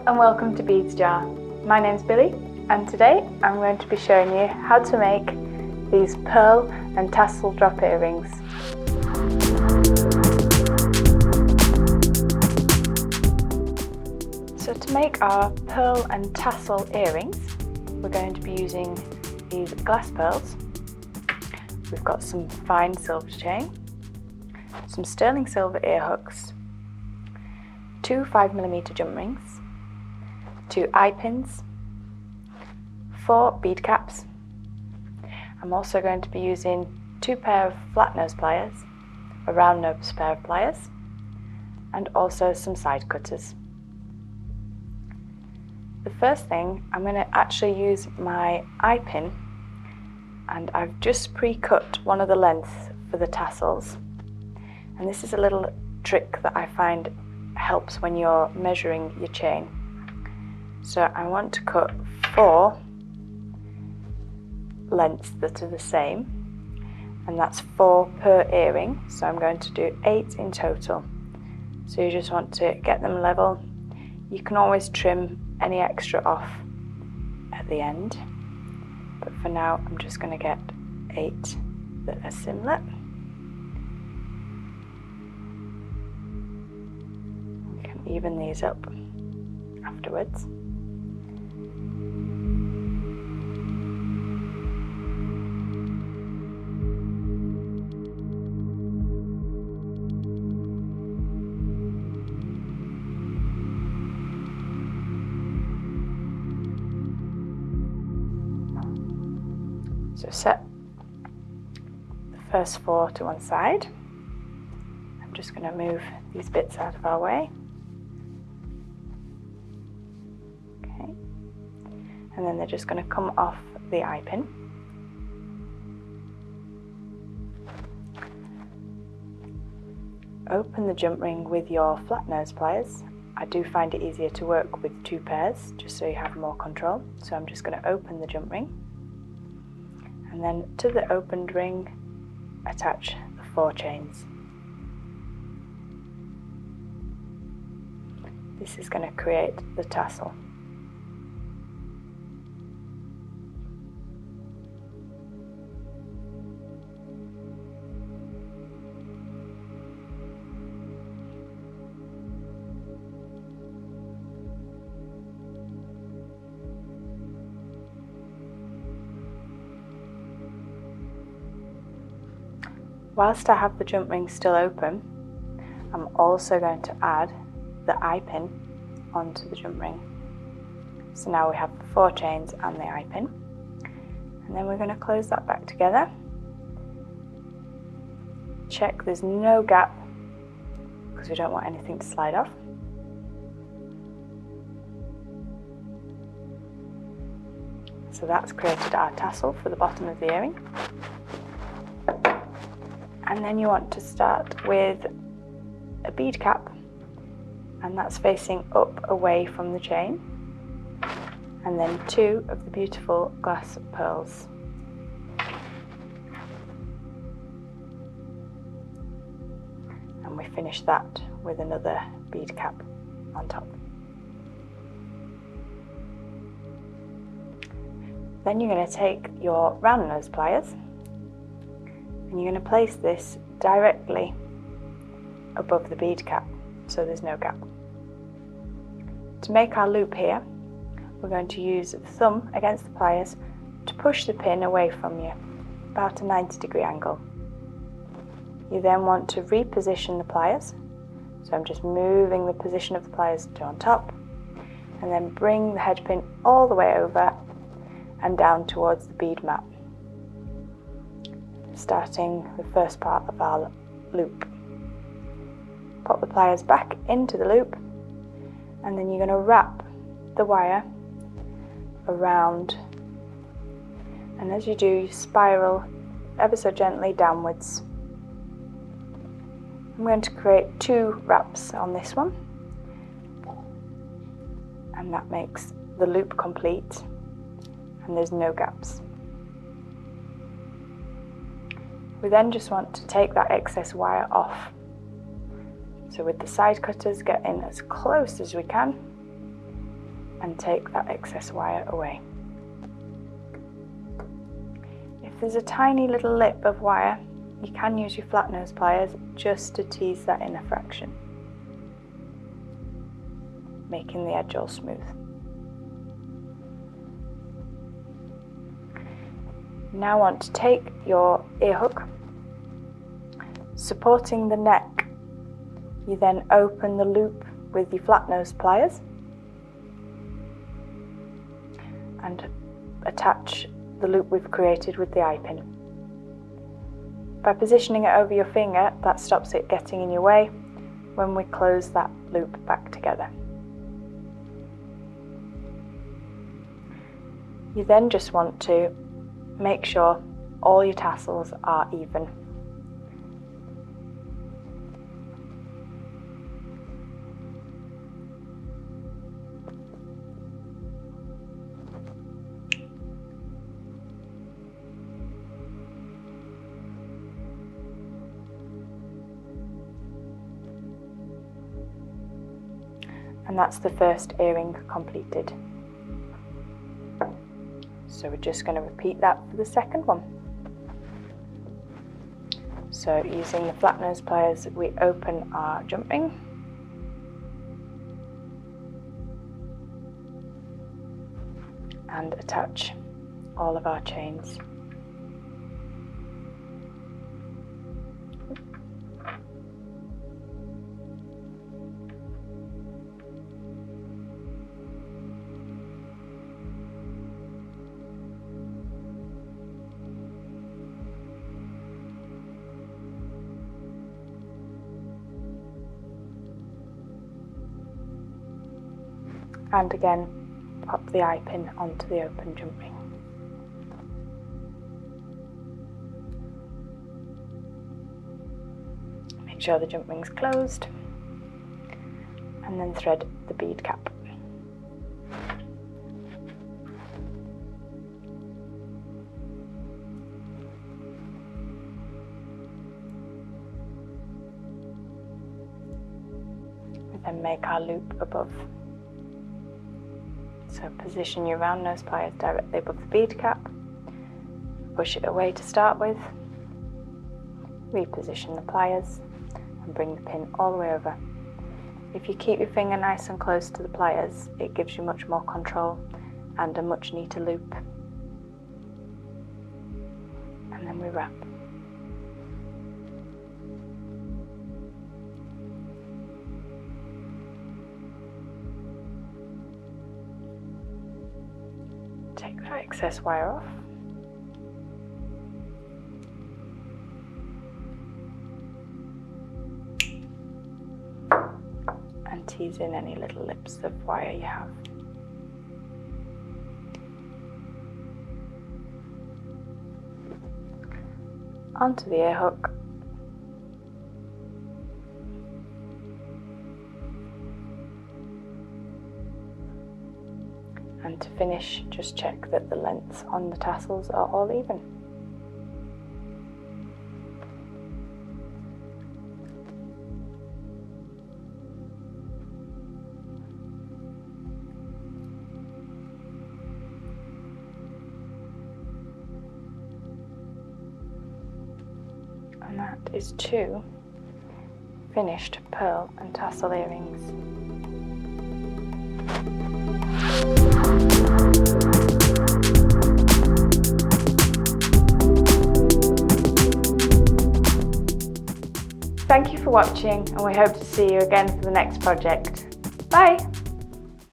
and welcome to Beads Jar. My name's Billie and today I'm going to be showing you how to make these pearl and tassel drop earrings. So to make our pearl and tassel earrings, we're going to be using these glass pearls. We've got some fine silver chain, some sterling silver ear hooks, 2 5mm jump rings, 2 eye pins, 4 bead caps. I'm also going to be using 2 pair of flat nose pliers, a round nose pair of pliers, and also some side cutters. The first thing, I'm going to actually use my eye pin, and I've just pre-cut one of the lengths for the tassels. And this is a little trick that I find helps when you're measuring your chain. So I want to cut 4 lengths that are the same, and that's 4 per earring, so I'm going to do 8 in total. So you just want to get them level. You can always trim any extra off at the end, but for now I'm just going to get 8 that are similar. We can even these up afterwards. So set the first 4 to one side. I'm just going to move these bits out of our way. Okay. And then they're just going to come off the eye pin. Open the jump ring with your flat nose pliers. I do find it easier to work with 2 pairs, just so you have more control. So I'm just going to open the jump ring. And then to the opened ring, attach the 4 chains. This is going to create the tassel. Whilst I have the jump ring still open, I'm also going to add the eye pin onto the jump ring. So now we have the 4 chains and the eye pin. And then we're going to close that back together. Check there's no gap, because we don't want anything to slide off. So that's created our tassel for the bottom of the earring. And then you want to start with a bead cap, and that's facing up away from the chain, and then 2 of the beautiful glass pearls. And we finish that with another bead cap on top. Then you're going to take your round nose pliers, and you're going to place this directly above the bead cap, so there's no gap. To make our loop here, we're going to use the thumb against the pliers to push the pin away from you, about a 90-degree angle. You then want to reposition the pliers, so I'm just moving the position of the pliers to on top, and then bring the head pin all the way over and down towards the bead mat, starting the first part of our loop. Pop the pliers back into the loop, and then you're going to wrap the wire around, and as you do, you spiral ever so gently downwards. I'm going to create 2 wraps on this one, and that makes the loop complete, and there's no gaps. We then just want to take that excess wire off. So with the side cutters, get in as close as we can and take that excess wire away. If there's a tiny little lip of wire, you can use your flat nose pliers just to tease that inner fraction, making the edge all smooth. Now I want to take your ear hook, supporting the neck, you then open the loop with your flat nose pliers and attach the loop we've created with the eye pin. By positioning it over your finger, that stops it getting in your way when we close that loop back together. You then just want to make sure all your tassels are even. And that's the first earring completed. So we're just going to repeat that for the second one. So using the flat nose pliers, we open our jump ring. And attach all of our chains. And again, pop the eye pin onto the open jump ring. Make sure the jump ring's closed, and then thread the bead cap. And then make our loop above. So position your round nose pliers directly above the bead cap, push it away to start with, reposition the pliers and bring the pin all the way over. If you keep your finger nice and close to the pliers, it gives you much more control and a much neater loop. And then we wrap. Take that excess wire off. And tease in any little lips of wire you have. Onto the ear hook. And to finish, just check that the lengths on the tassels are all even. And that is 2 finished pearl and tassel earrings. Thank you for watching, and we hope to see you again for the next project. Bye!